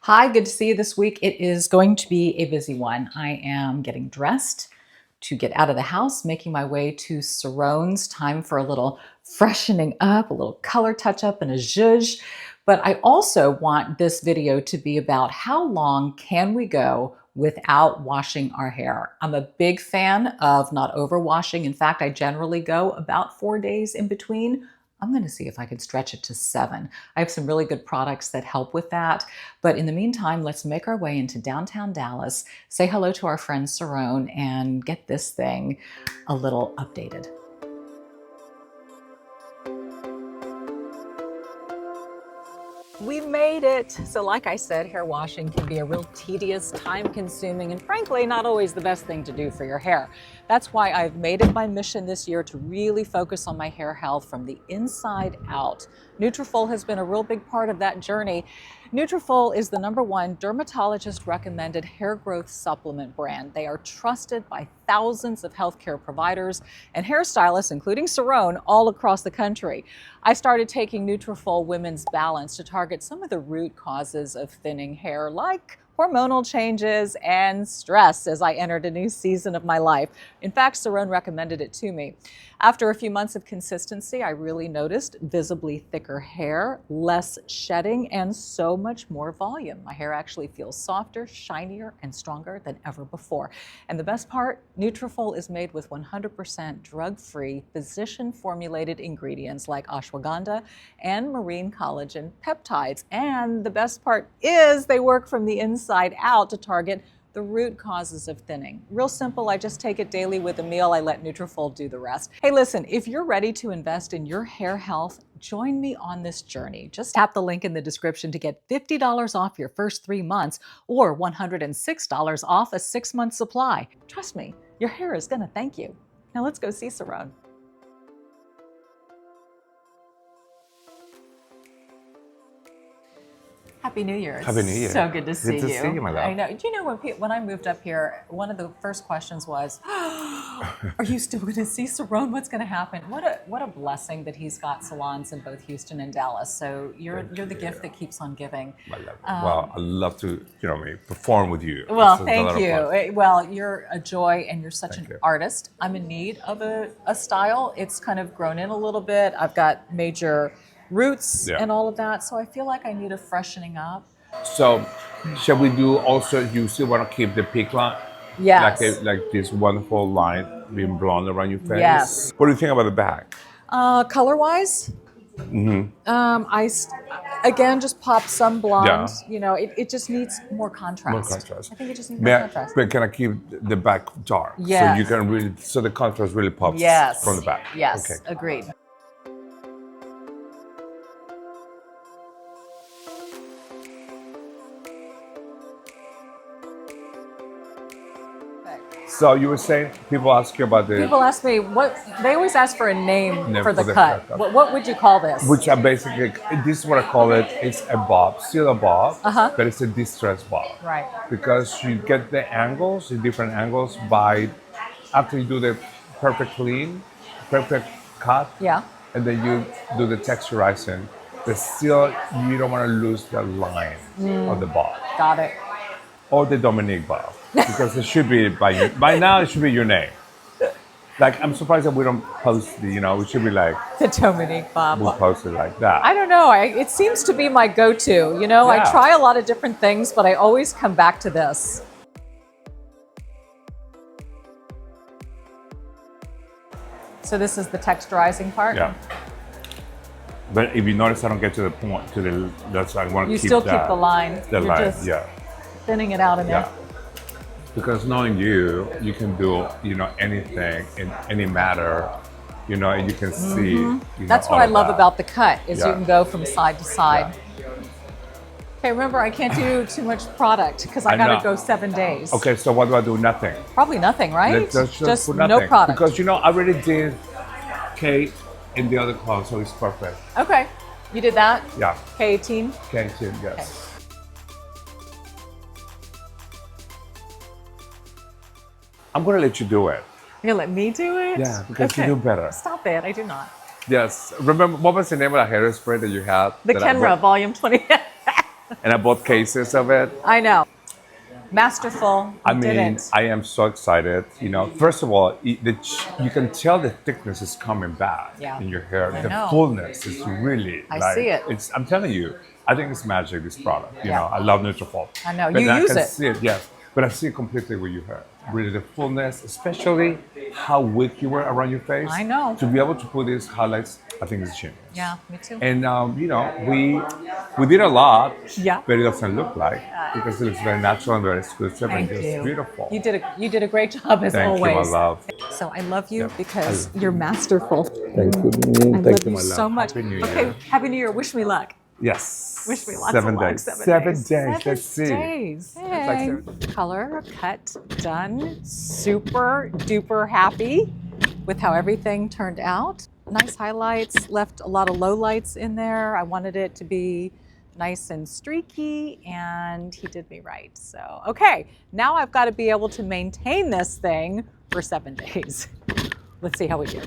Hi, good to see you this week. It is going to be a busy one. I am getting dressed to get out of the house, making my way to Ceron's. Time for a little freshening up, a little color touch up and a zhuzh. But I also want this video to be about how long can we go without washing our hair. I'm a big fan of not overwashing. In fact, I generally go about 4 days in between. I'm going to see if I can stretch it to 7. I have some really good products that help with that. But in the meantime, let's make our way into downtown Dallas, say hello to our friend Ceron, and get this thing a little updated. We made it. So like I said, hair washing can be a real tedious, time-consuming, and frankly, not always the best thing to do for your hair. That's why I've made it my mission this year to really focus on my hair health from the inside out. Nutrafol has been a real big part of that journey. Nutrafol is the #1 dermatologist-recommended hair growth supplement brand. They are trusted by thousands of healthcare providers and hairstylists, including Ceron, all across the country. I started taking Nutrafol Women's Balance to target some of the root causes of thinning hair, like hormonal changes and stress as I entered a new season of my life. In fact, Ceron recommended it to me. After a few months of consistency, I really noticed visibly thicker hair, less shedding, and so much more volume. My hair actually feels softer, shinier, and stronger than ever before. And the best part, Nutrafol is made with 100% drug-free, physician-formulated ingredients like ashwagandha and marine collagen peptides. And the best part is they work from the inside out to target the root causes of thinning. Real simple, I just take it daily with a meal. I let Nutrafol do the rest. Hey, listen, if you're ready to invest in your hair health, join me on this journey. Just tap the link in the description to get $50 off your first 3 months or $106 off a 6-month supply. Trust me, your hair is gonna thank you. Now let's go see Ceron. Happy New Year. Happy New Year. So good to see you. Good to see you, my love. I know. Do you know when I moved up here, one of the first questions was, are you still going to see Ceron? What's going to happen? What a blessing that he's got salons in both Houston and Dallas. So you're the gift that keeps on giving. My love. Well, I'd love to, perform with you. Well, thank you. Well, you're a joy and you're such an artist. I'm in need of a style. It's kind of grown in a little bit. I've got major roots and all of that, so I feel like I need a freshening up. So, shall we do also? You still want to keep the peak line? Yes. Like this wonderful line being blonde around your face. Yes. What do you think about the back? Color-wise, I again just pop some blonde. Yeah. It just needs more contrast. More contrast. I think it just needs more contrast. But can I keep the back dark? Yes. So you can really, so the contrast really pops from the back. Yes. Okay. Agreed. So you were saying people ask you about the People ask me they always ask for a name for the cut. haircut. What would you call this? Which are basically, this is what I call it, it's a bob, still a bob, but it's a distress bob. Right. Because you get the angles, the different angles after you do the perfect clean, perfect cut, and then you do the texturizing, but still you don't want to lose the line of the bob. Got it. Or the Dominique bob, because it should be by now it should be your name. Like, I'm surprised that we don't post we should be like The Dominique bob. we'll post it like that. I don't know. It seems to be my go-to. I try a lot of different things, but I always come back to this. So this is the texturizing part? Yeah. But if you notice, I don't get to the point, that's why I want to keep that. You still keep the line. The line, just thinning it out enough. Because knowing you can do, anything in any matter, and you can see, That's what I love about the cut, is you can go from side to side. Okay, remember, I can't do too much product because I gotta go 7 days. Okay, so what do I do? Nothing. Probably nothing, right? Let's just put nothing. No product. Because I already did Kate in the other clothes, so it's perfect. Okay, you did that? Yeah. K18? K18, yes. Okay. I'm gonna let you do it. You're gonna let me do it? Yeah, because you do better. Stop it, I do not. Yes. Remember, what was the name of the hairspray that you had? The Kenra Volume 20. And I bought cases of it. I know. Masterful. I You did mean, it. I am so excited. You know, first of all, you can tell the thickness is coming back Yeah. in your hair. I The know. fullness is really I like see it. I'm telling you, I think it's magic. This product. You Yeah. know, I love Neutri. I know. But You I use can it. see it. Yes, but I see it completely with your hair. Really, the fullness, especially how weak you were around your face. I know. To be able to put these highlights, I think it's genius. Yeah, me too. And you know, we did a lot, Yeah. but it doesn't look like because it looks very natural and very exclusive and Thank just you. beautiful. You did a great job as Thank always. you, my love. So I love you Yep. because you're masterful. Thank you. I Thank love you, you my love. so much. Happy New Year. Okay, Happy New Year. Wish me luck. Yes. Wish me lots 7 of luck. days. 7 days. 7 days. Let's see. Days. Like Hey. 7 days. Color cut done. Super duper happy with how everything turned out. Nice highlights, left a lot of lowlights in there. I wanted it to be nice and streaky, and he did me right. So, okay, now I've got to be able to maintain this thing for 7 days. Let's see how we do.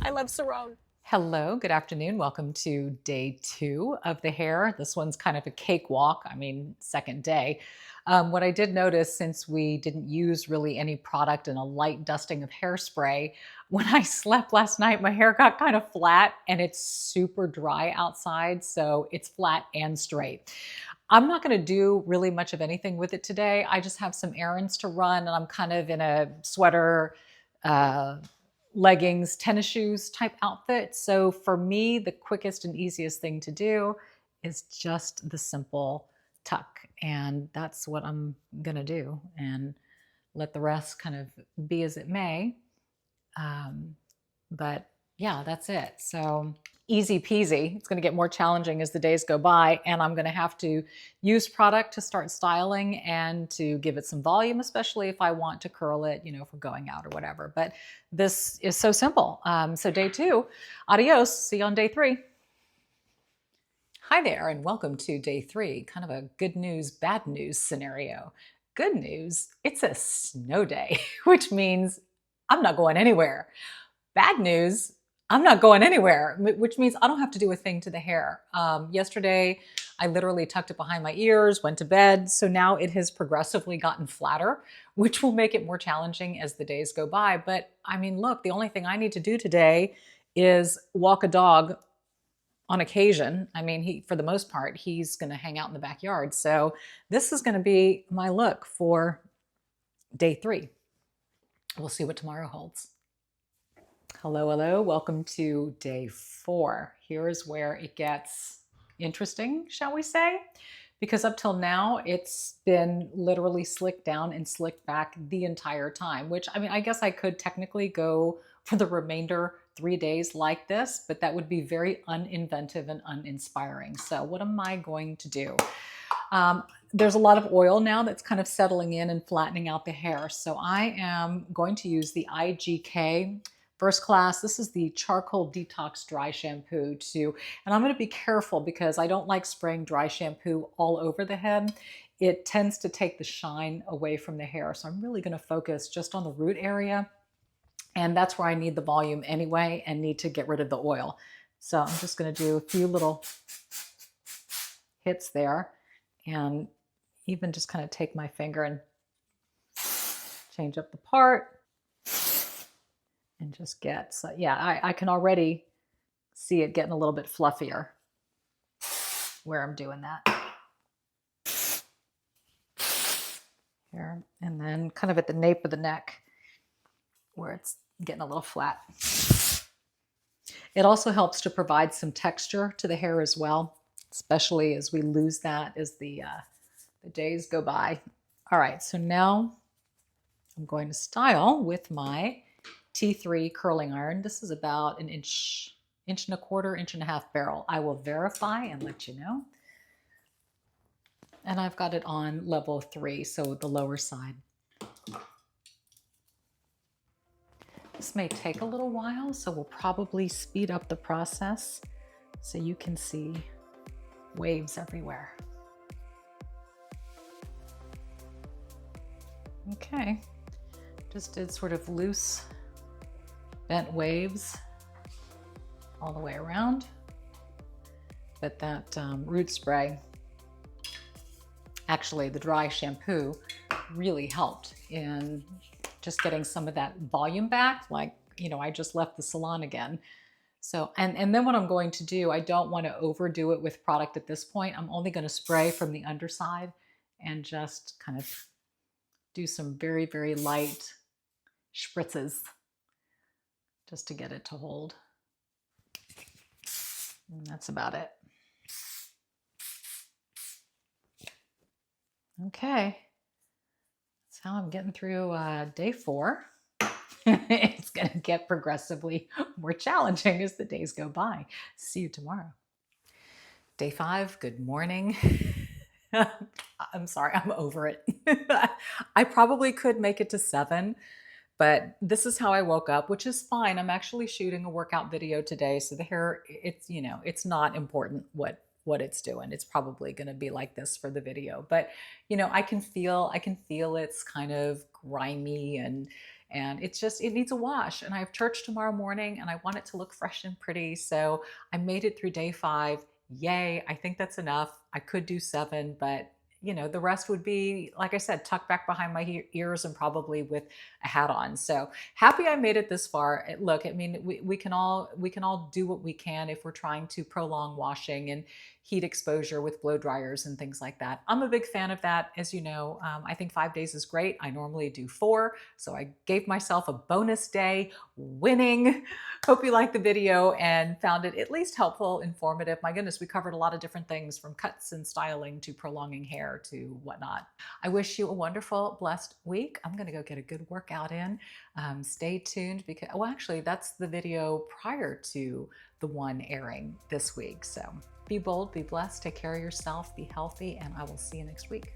I love Ceron. Hello, good afternoon. Welcome to day 2 of the hair. This one's kind of a cakewalk. I mean, second day. What I did notice, since we didn't use really any product and a light dusting of hairspray, when I slept last night, my hair got kind of flat and it's super dry outside. So it's flat and straight. I'm not going to do really much of anything with it today. I just have some errands to run and I'm kind of in a sweater, leggings, tennis shoes type outfit. So for me, the quickest and easiest thing to do is just the simple tuck. And that's what I'm going to do and let the rest kind of be as it may. But yeah, that's it. So easy peasy. It's going to get more challenging as the days go by, and I'm going to have to use product to start styling and to give it some volume, especially if I want to curl it, you know, for going out or whatever. But this is so simple. So day 2, adios. See you on day 3. Hi there, and welcome to day 3. Kind of a good news, bad news scenario. Good news, it's a snow day, which means I'm not going anywhere. Bad news, I'm not going anywhere, which means I don't have to do a thing to the hair. Yesterday, I literally tucked it behind my ears, went to bed. So now it has progressively gotten flatter, which will make it more challenging as the days go by. But I mean, look, the only thing I need to do today is walk a dog on occasion. I mean, for the most part, he's going to hang out in the backyard. So this is going to be my look for day 3. We'll see what tomorrow holds. Hello, hello. Welcome to day 4. Here's where it gets interesting, shall we say? Because up till now, it's been literally slicked down and slicked back the entire time, which, I mean, I guess I could technically go for the remainder 3 days like this, but that would be very uninventive and uninspiring. So what am I going to do? There's a lot of oil now that's kind of settling in and flattening out the hair. So I am going to use the IGK First Class. This is the Charcoal Detox Dry Shampoo too. And I'm going to be careful because I don't like spraying dry shampoo all over the head. It tends to take the shine away from the hair. So I'm really going to focus just on the root area. And that's where I need the volume anyway and need to get rid of the oil. So I'm just going to do a few little hits there and even just kind of take my finger and change up the part. And just get, so yeah, I can already see it getting a little bit fluffier where I'm doing that. Here, and then kind of at the nape of the neck where it's getting a little flat. It also helps to provide some texture to the hair as well, especially as we lose that as the days go by. All right, so now I'm going to style with my T3 curling iron. This is about an inch and a quarter, 1.5 inch barrel. I will verify and let you know. And I've got it on level 3, so the lower side. This may take a little while, so we'll probably speed up the process so you can see waves everywhere. Okay, just did sort of loose bent waves all the way around. but that root spray, actually the dry shampoo, really helped in just getting some of that volume back. Like, you know, I just left the salon again. So, and then what I'm going to do, I don't want to overdo it with product at this point. I'm only going to spray from the underside and just kind of do some very, very light spritzes just to get it to hold. And that's about it. Okay. That's how I'm getting through day 4. It's going to get progressively more challenging as the days go by. See you tomorrow. Day 5, good morning. I'm sorry, I'm over it. I probably could make it to 7, but this is how I woke up, which is fine. I'm actually shooting a workout video today, so the hair, it's, you know, it's not important what it's doing. It's probably going to be like this for the video, but you know, I can feel it's kind of grimy and it's just, it needs a wash. And I have church tomorrow morning and I want it to look fresh and pretty. So I made it through day 5. Yay. I think that's enough. I could do 7, but you know, the rest would be, like I said, tucked back behind my ears and probably with a hat on. So happy I made it this far. Look, I mean, we can all do what we can if we're trying to prolong washing and heat exposure with blow dryers and things like that. I'm a big fan of that. As you know, I think 5 days is great. I normally do 4. So I gave myself a bonus day, winning. Hope you liked the video and found it at least helpful, informative. My goodness, we covered a lot of different things from cuts and styling to prolonging hair to whatnot. I wish you a wonderful, blessed week. I'm going to go get a good workout in. Stay tuned because, well, actually, that's the video prior to the one airing this week. So be bold, be blessed, take care of yourself, be healthy, and I will see you next week.